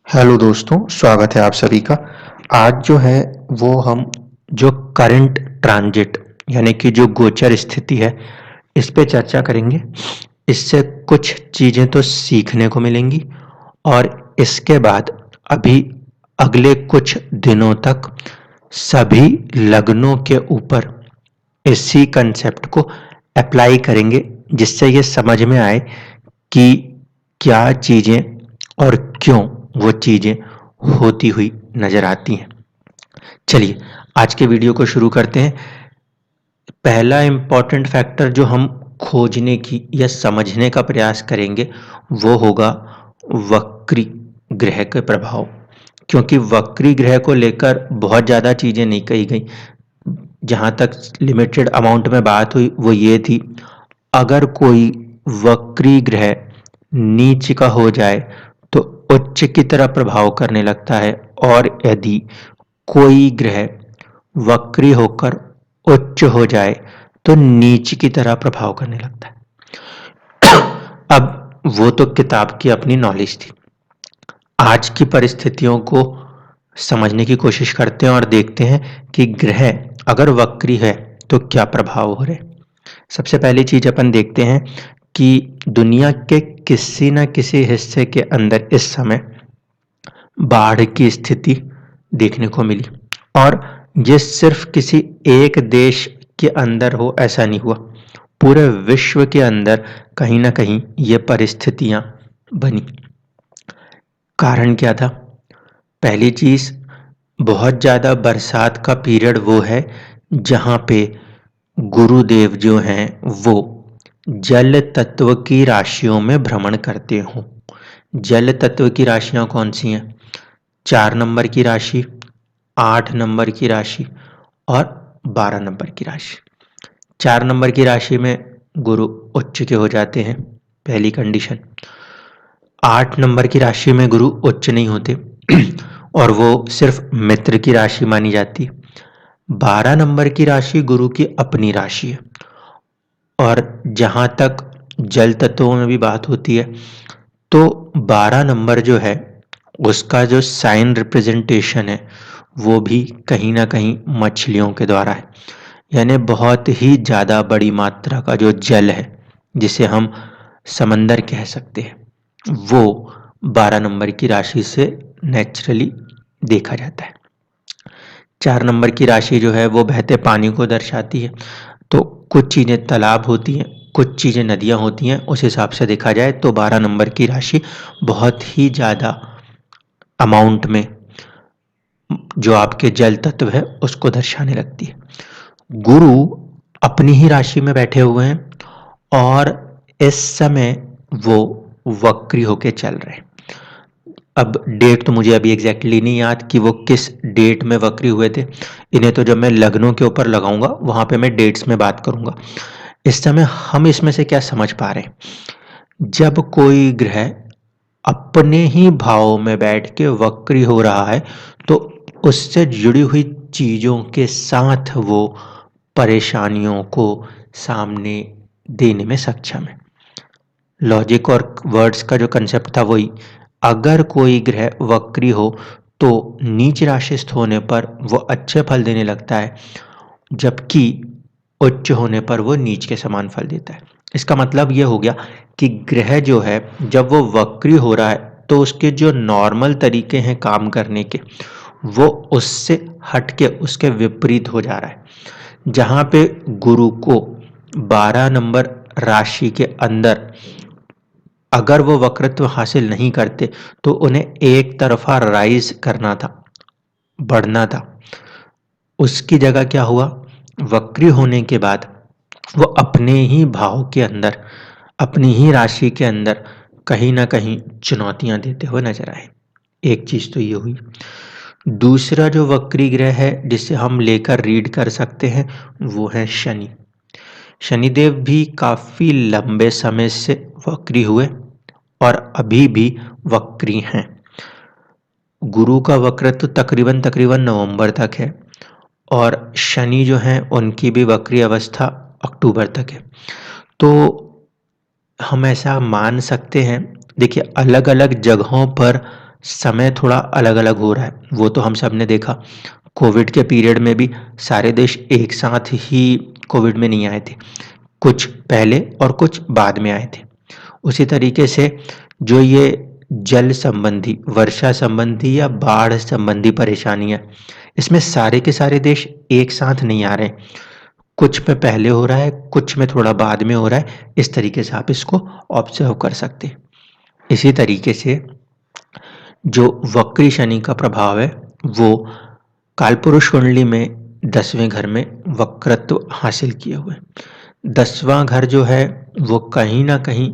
Hello दोस्तों, स्वागत है आप सभी का। आज जो है वो हम जो करंट ट्रांजिट यानी कि जो गोचर स्थिति है इस पे चर्चा करेंगे। इससे कुछ चीज़ें तो सीखने को मिलेंगी और इसके बाद अभी अगले कुछ दिनों तक सभी लग्नों के ऊपर इसी कंसेप्ट को अप्लाई करेंगे, जिससे ये समझ में आए कि क्या चीज़ें और क्यों वो चीज़ें होती हुई नज़र आती हैं। चलिए आज के वीडियो को शुरू करते हैं। पहला इम्पॉर्टेंट फैक्टर जो हम खोजने की या समझने का प्रयास करेंगे वो होगा वक्री ग्रह के प्रभाव। क्योंकि वक्री ग्रह को लेकर बहुत ज़्यादा चीज़ें नहीं कही गई। जहाँ तक लिमिटेड अमाउंट में बात हुई वो ये थी, अगर कोई वक्री ग्रह नीच का हो जाए तो उच्च की तरह प्रभाव करने लगता है, और यदि कोई ग्रह वक्री होकर उच्च हो जाए तो नीच की तरह प्रभाव करने लगता है। अब वो तो किताब की अपनी नॉलेज थी। आज की परिस्थितियों को समझने की कोशिश करते हैं और देखते हैं कि ग्रह अगर वक्री है तो क्या प्रभाव हो रहे। सबसे पहली चीज अपन देखते हैं कि दुनिया के किसी न किसी हिस्से के अंदर इस समय बाढ़ की स्थिति देखने को मिली, और ये सिर्फ किसी एक देश के अंदर हो ऐसा नहीं हुआ, पूरे विश्व के अंदर कहीं ना कहीं ये परिस्थितियां बनी। कारण क्या था? पहली चीज, बहुत ज्यादा बरसात का पीरियड वो है जहां पे गुरुदेव जो हैं वो जल तत्व की राशियों में भ्रमण करते हों। जल तत्व की राशियां कौन सी हैं? 4 नंबर की राशि, 8 नंबर की राशि और 12 नंबर की राशि। 4 नंबर की राशि में गुरु उच्च के हो जाते हैं, पहली कंडीशन। 8 नंबर की राशि में गुरु उच्च नहीं होते और वो सिर्फ मित्र की राशि मानी जाती। 12 नंबर की राशि गुरु की अपनी राशि है। और जहां तक जल तत्वों में भी बात होती है तो 12 नंबर जो है उसका जो साइन रिप्रेजेंटेशन है वो भी कहीं ना कहीं मछलियों के द्वारा है। यानी बहुत ही ज़्यादा बड़ी मात्रा का जो जल है, जिसे हम समंदर कह सकते हैं, वो 12 नंबर की राशि से नेचुरली देखा जाता है। 4 नंबर की राशि जो है वो बहते पानी को दर्शाती है। तो कुछ चीज़ें तालाब होती हैं, कुछ चीज़ें नदियाँ होती हैं। उस हिसाब से देखा जाए तो 12 नंबर की राशि बहुत ही ज़्यादा अमाउंट में जो आपके जल तत्व है उसको दर्शाने लगती है। गुरु अपनी ही राशि में बैठे हुए हैं और इस समय वो वक्री होके चल रहे हैं। अब डेट तो मुझे अभी एग्जैक्टली नहीं याद कि वो किस डेट में वक्री हुए थे। इन्हें तो जब मैं लग्नों के ऊपर लगाऊंगा वहां पे मैं डेट्स में बात करूंगा। इस समय हम इसमें से क्या समझ पा रहे हैं? जब कोई ग्रह अपने ही भाव में बैठ के वक्री हो रहा है तो उससे जुड़ी हुई चीजों के साथ वो परेशानियों को सामने देने में सक्षम है। लॉजिक और वर्ड्स का जो कंसेप्ट था वही, अगर कोई ग्रह वक्री हो तो नीच राशिस्थ होने पर वो अच्छे फल देने लगता है, जबकि उच्च होने पर वो नीच के समान फल देता है। इसका मतलब ये हो गया कि ग्रह जो है जब वो वक्री हो रहा है तो उसके जो नॉर्मल तरीके हैं काम करने के वो उससे हट के उसके विपरीत हो जा रहा है। जहाँ पे गुरु को 12 नंबर राशि के अंदर अगर वो वक्रत्व हासिल नहीं करते तो उन्हें एक तरफा राइज करना था, बढ़ना था। उसकी जगह क्या हुआ? वक्री होने के बाद वो अपने ही भाव के अंदर, अपनी ही राशि के अंदर कहीं ना कहीं चुनौतियां देते हुए नजर आए। एक चीज तो ये हुई। दूसरा जो वक्री ग्रह है जिसे हम लेकर रीड कर सकते हैं वो है शनि। शनिदेव भी काफी लंबे समय से वक्री हुए और अभी भी वक्री हैं। गुरु का वक्रत्व तकरीबन तकरीबन नवंबर तक है और शनि जो है उनकी भी वक्री अवस्था अक्टूबर तक है। तो हम ऐसा मान सकते हैं, देखिए अलग अलग जगहों पर समय थोड़ा अलग-अलग हो रहा है, वो तो हम सब ने देखा। कोविड के पीरियड में भी सारे देश एक साथ ही कोविड में नहीं आए थे, कुछ पहले और कुछ बाद में आए थे। उसी तरीके से जो ये जल संबंधी, वर्षा संबंधी या बाढ़ संबंधी परेशानियाँ, इसमें सारे के सारे देश एक साथ नहीं आ रहे हैं। कुछ में पहले हो रहा है, कुछ में थोड़ा बाद में हो रहा है, इस तरीके से आप इसको ऑब्ज़र्व कर सकते हैं। इसी तरीके से जो वक्री शनि का प्रभाव है, वो कालपुरुष कुंडली में 10वें घर में वक्रत्व हासिल किए हुए। 10वां घर जो है वो कहीं न कहीं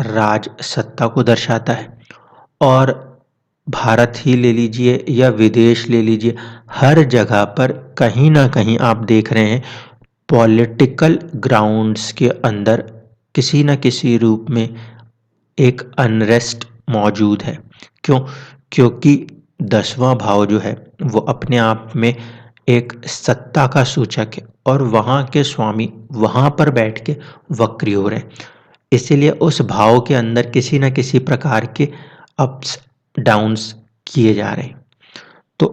राज सत्ता को दर्शाता है और भारत ही ले लीजिए या विदेश ले लीजिए, हर जगह पर कहीं न कहीं आप देख रहे हैं पॉलिटिकल ग्राउंड्स के अंदर किसी न किसी रूप में एक अनरेस्ट मौजूद है। क्यों? क्योंकि 10वां भाव जो है वो अपने आप में एक सत्ता का सूचक है और वहाँ के स्वामी वहाँ पर बैठ के वक्री हो रहे हैं। इसीलिए उस भाव के अंदर किसी न किसी प्रकार के अप्स डाउन्स किए जा रहे हैं। तो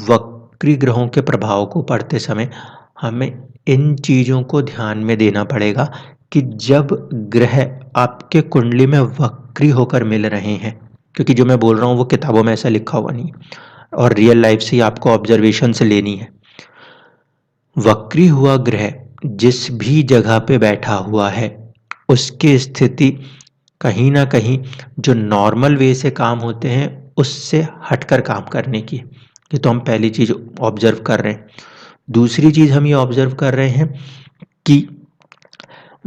वक्री ग्रहों के प्रभाव को पढ़ते समय हमें इन चीज़ों को ध्यान में देना पड़ेगा कि जब ग्रह आपके कुंडली में वक्री होकर मिल रहे हैं, क्योंकि जो मैं बोल रहा हूँ वो किताबों में ऐसा लिखा हुआ नहीं है और रियल लाइफ से ही आपको ऑब्जर्वेशन से लेनी है। वक्री हुआ ग्रह जिस भी जगह पे बैठा हुआ है, उसकी स्थिति कहीं न कहीं जो नॉर्मल वे से काम होते हैं, उससे हटकर काम करने की। ये तो हम पहली चीज़ ऑब्ज़र्व कर रहे हैं। दूसरी चीज़ हम ये ऑब्ज़र्व कर रहे हैं कि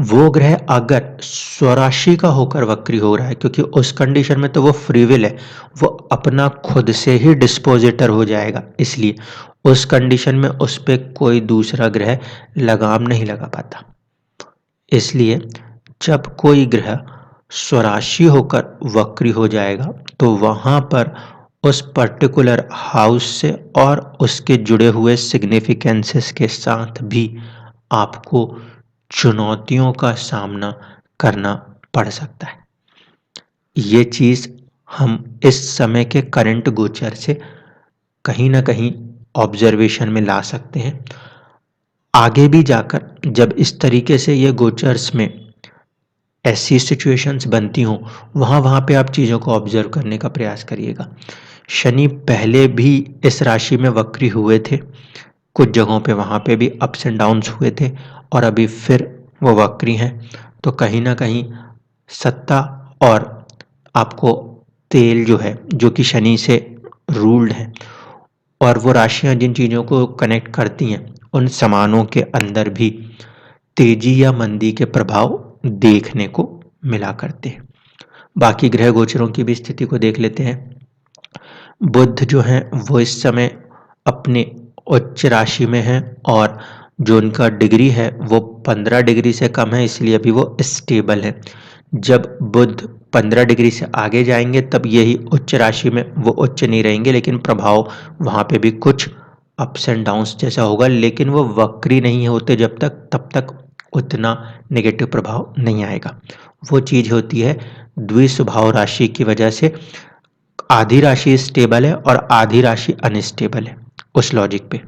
वो ग्रह अगर स्वराशि का होकर वक्री हो रहा है, क्योंकि उस कंडीशन में तो वो फ्री विल है, वो अपना खुद से ही डिस्पोज़िटर हो जाएगा। इसलिए उस कंडीशन में उस पे कोई दूसरा ग्रह लगाम नहीं लगा पाता। इसलिए जब कोई ग्रह स्वराशि होकर वक्री हो जाएगा, तो वहाँ पर उस पर्टिकुलर हाउस से और उसके जुड़े हुए सिग्निफिकेंसेस के साथ भी आपको चुनौतियों का सामना करना पड़ सकता है। ये चीज़ हम इस समय के करंट गोचर से कहीं न कहीं ऑब्जर्वेशन में ला सकते हैं। आगे भी जाकर जब इस तरीके से ये गोचर्स में ऐसी सिचुएशंस बनती हों, वहाँ पे आप चीज़ों को ऑब्जर्व करने का प्रयास करिएगा। शनि पहले भी इस राशि में वक्री हुए थे, कुछ जगहों पे वहाँ पे भी अप्स एंड डाउन्स हुए थे और अभी फिर वो वक्री हैं। तो कहीं न कहीं सत्ता और आपको तेल जो है, जो कि शनि से रूल्ड है और वो राशियाँ जिन चीज़ों को कनेक्ट करती हैं, उन समानों के अंदर भी तेजी या मंदी के प्रभाव देखने को मिला करते हैं। बाकी ग्रह गोचरों की भी स्थिति को देख लेते हैं। बुध जो हैं वो इस समय अपने उच्च राशि में हैं और जो उनका डिग्री है वो 15 डिग्री से कम है, इसलिए अभी वो स्टेबल है। जब बुध 15 डिग्री से आगे जाएंगे तब यही उच्च राशि में वो उच्च नहीं रहेंगे, लेकिन प्रभाव वहाँ पे भी कुछ अप्स एंड डाउन्स जैसा होगा, लेकिन वो वक्री नहीं होते जब तक, तब तक उतना नेगेटिव प्रभाव नहीं आएगा। वो चीज़ होती है द्विस्वभाव राशि की वजह से आधी राशि स्टेबल है और आधी राशि अनस्टेबल है, उस लॉजिक पे।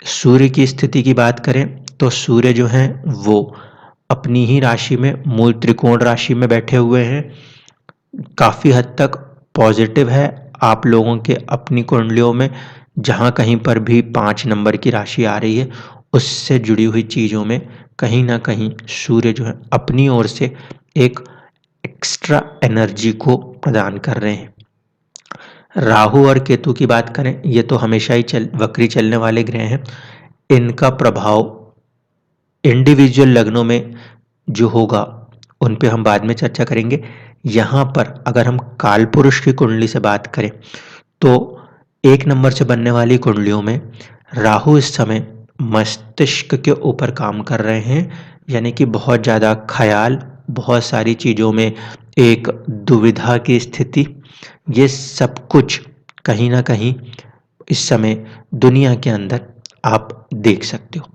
सूर्य की स्थिति की बात करें तो सूर्य जो हैं वो अपनी ही राशि में मूल त्रिकोण राशि में बैठे हुए हैं। काफ़ी हद तक पॉजिटिव है आप लोगों के अपनी कुंडलियों में, जहाँ कहीं पर भी 5 नंबर की राशि आ रही है, उससे जुड़ी हुई चीज़ों में कहीं न कहीं सूर्य जो है अपनी ओर से एक एक्स्ट्रा एनर्जी को प्रदान कर रहे हैं। राहु और केतु की बात करें, ये तो हमेशा ही वक्री चलने वाले ग्रह हैं। इनका प्रभाव इंडिविजुअल लग्नों में जो होगा, उन पे हम बाद में चर्चा करेंगे। यहाँ पर अगर हम कालपुरुष की कुंडली से बात करें, तो 1 नंबर से बनने वाली कुंडलियों में राहु इस समय मस्तिष्क के ऊपर काम कर रहे हैं, यानी कि बहुत ज़्यादा ख़याल, बहुत सारी चीज़ों में एक दुविधा की स्थिति, ये सब कुछ कहीं न कहीं इस समय दुनिया के अंदर आप देख सकते हो।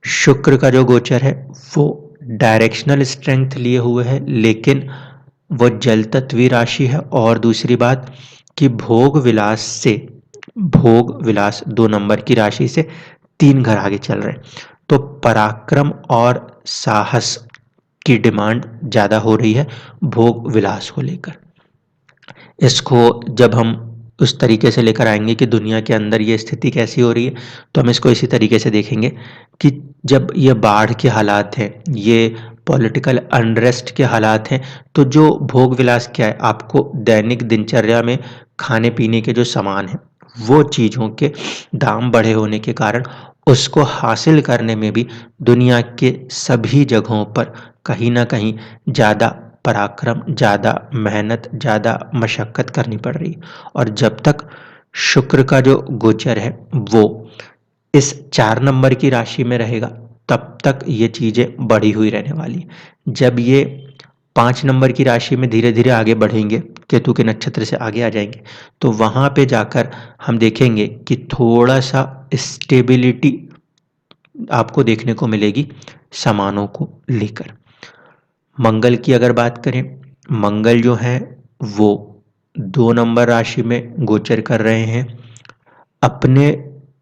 शुक्र का जो गोचर है वो डायरेक्शनल स्ट्रेंथ लिए हुए है, लेकिन वो जल तत्वीय राशि है। और दूसरी बात कि भोग विलास 2 नंबर की राशि से 3 घर आगे चल रहे हैं। तो पराक्रम और साहस की डिमांड ज़्यादा हो रही है भोग विलास को लेकर। इसको जब हम उस तरीके से लेकर आएँगे कि दुनिया के अंदर ये स्थिति कैसी हो रही है, तो हम इसको इसी तरीके से देखेंगे कि जब ये बाढ़ के हालात हैं, ये पॉलिटिकल अनरेस्ट के हालात हैं, तो जो भोग विलास क्या है, आपको दैनिक दिनचर्या में खाने-पीने के जो सामान हैं, वो चीज़ों के दाम बढ़े होने के कारण उसको हासिल करने में भी दुनिया के सभी जगहों पर कहीं न कहीं ज़्यादा पराक्रम, ज़्यादा मेहनत, ज़्यादा मशक्कत करनी पड़ रही है। और जब तक शुक्र का जो गोचर है वो इस 4 नंबर की राशि में रहेगा, तब तक ये चीज़ें बढ़ी हुई रहने वाली हैं। जब ये 5 नंबर की राशि में धीरे-धीरे आगे बढ़ेंगे, केतु के नक्षत्र से आगे आ जाएँगे, तो वहाँ पे जाकर हम देखेंगे कि थोड़ा-सा स्टेबिलिटी आपको देखने को मिलेगी सामानों को लेकर। मंगल की अगर बात करें, मंगल जो है वो 2 नंबर राशि में गोचर कर रहे हैं। अपने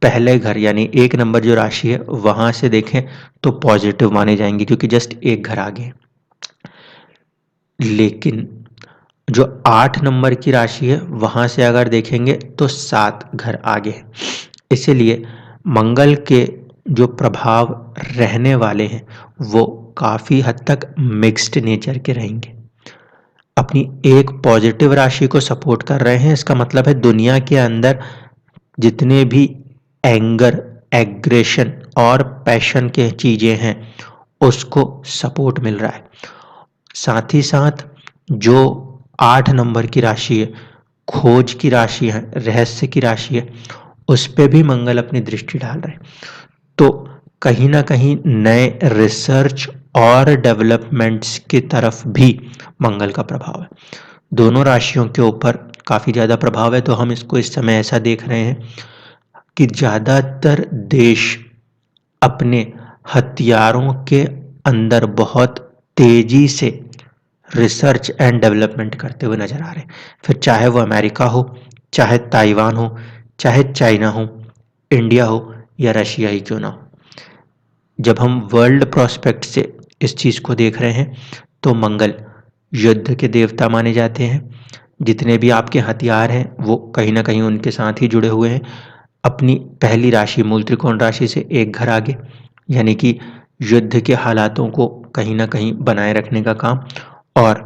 पहले घर यानी 1 नंबर जो राशि है वहाँ से देखें तो पॉजिटिव माने जाएँगे क्योंकि जस्ट 1 घर आगे हैं। लेकिन जो 8 नंबर की राशि है वहाँ से अगर देखेंगे तो 7 घर आगे हैं। इसीलिए मंगल के जो प्रभाव रहने वाले हैं वो काफ़ी हद तक मिक्स्ड नेचर के रहेंगे। अपनी एक पॉजिटिव राशि को सपोर्ट कर रहे हैं, इसका मतलब है दुनिया के अंदर जितने भी एंगर, एग्रेशन और पैशन के चीज़ें हैं उसको सपोर्ट मिल रहा है। साथ ही साथ जो 8 नंबर की राशि है, खोज की राशि है, रहस्य की राशि है, उस पे भी मंगल अपनी दृष्टि डाल रहे हैं। तो कहीं न कहीं नए रिसर्च और डेवलपमेंट्स की तरफ भी मंगल का प्रभाव है। दोनों राशियों के ऊपर काफ़ी ज़्यादा प्रभाव है, तो हम इसको इस समय ऐसा देख रहे हैं कि ज़्यादातर देश अपने हथियारों के अंदर बहुत तेज़ी से रिसर्च एंड डेवलपमेंट करते हुए नज़र आ रहे हैं। फिर चाहे वो अमेरिका हो, चाहे ताइवान हो, चाहे चाइना हो, इंडिया हो या रशिया ही क्यों ना हो। जब हम वर्ल्ड प्रोस्पेक्ट से इस चीज़ को देख रहे हैं तो मंगल युद्ध के देवता माने जाते हैं। जितने भी आपके हथियार हैं वो कहीं न कहीं उनके साथ ही जुड़े हुए हैं। अपनी पहली राशि मूल त्रिकोण राशि से 1 घर आगे, यानी कि युद्ध के हालातों को कहीं न कहीं बनाए रखने का काम। और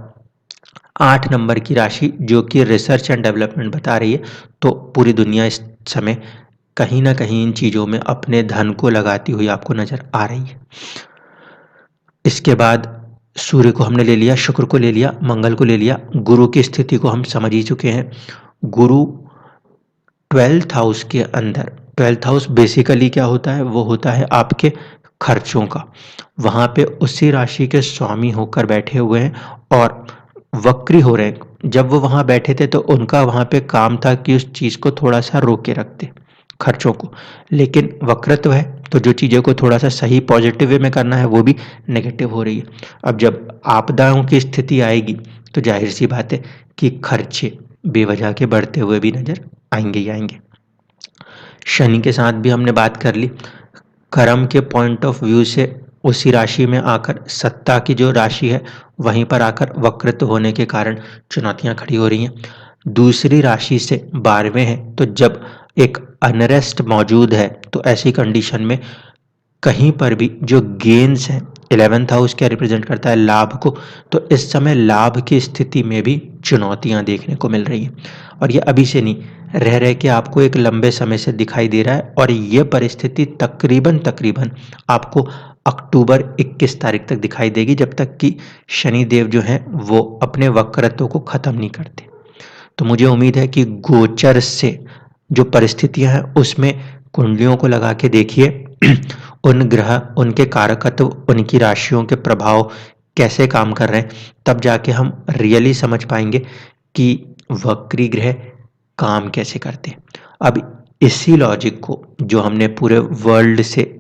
8 नंबर की राशि जो कि रिसर्च एंड डेवलपमेंट बता रही है, तो पूरी दुनिया इस समय कहीं न कहीं इन चीज़ों में अपने धन को लगाती हुई आपको नज़र आ रही है। इसके बाद सूर्य को हमने ले लिया, शुक्र को ले लिया, मंगल को ले लिया, गुरु की स्थिति को हम समझ ही चुके हैं। गुरु 12th हाउस के अंदर, 12th हाउस बेसिकली क्या होता है? वो होता है आपके खर्चों का। वहाँ पे उसी राशि के स्वामी होकर बैठे हुए हैं और वक्री हो रहे हैं। जब वो वहाँ बैठे थे तो उनका वहाँ पे काम था कि उस चीज़ को थोड़ा-सा रोक के रखते, खर्चों को। लेकिन वक्रत्व है तो जो चीज़ों को थोड़ा-सा सही पॉजिटिव वे में करना है वो भी नेगेटिव हो रही है। अब जब आपदाओं की स्थिति आएगी तो ज़ाहिर-सी बात है कि खर्चे बेवजह के बढ़ते हुए भी नज़र आएँगे ही आएँगे। शनि के साथ भी हमने बात कर ली। कर्म के पॉइंट ऑफ व्यू से उसी राशि में आकर सत्ता की जो राशि है वहीं पर आकर वक्रित्व होने के कारण चुनौतियाँ खड़ी हो रही हैं। दूसरी राशि से 12वें हैं, तो जब एक अनरेस्ट मौजूद है तो ऐसी कंडीशन में कहीं पर भी जो गेन्स हैं, 11th हाउस क्या रिप्रेजेंट करता है? लाभ को। तो इस समय लाभ की स्थिति में भी चुनौतियाँ देखने को मिल रही हैं और ये अभी से नहीं, रह के आपको एक लंबे समय से दिखाई दे रहा है और ये परिस्थिति तकरीबन आपको अक्टूबर 21 तारीख तक दिखाई देगी, जब तक कि शनिदेव जो हैं वो अपने वक्रत्व को ख़त्म नहीं करते। तो मुझे उम्मीद है कि गोचर से जो परिस्थितियाँ हैं उसमें कुंडलियों को लगा के देखिए उन ग्रह, उनके कारकत्व, उनकी राशियों के प्रभाव कैसे काम कर रहे हैं, तब जाके हम रियली समझ पाएँगे कि वक्री ग्रह काम कैसे करते हैं। अब इसी लॉजिक को जो हमने पूरे वर्ल्ड से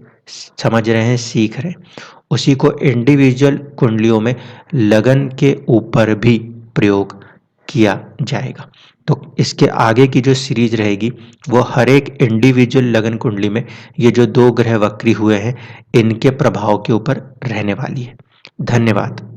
समझ रहे हैं, सीख रहे हैं, उसी को इंडिविजुअल कुंडलियों में लगन के ऊपर भी प्रयोग किया जाएगा। तो इसके आगे की जो सीरीज रहेगी वो हर एक इंडिविजुअल लगन कुंडली में ये जो 2 ग्रह वक्री हुए हैं इनके प्रभाव के ऊपर रहने वाली है। धन्यवाद।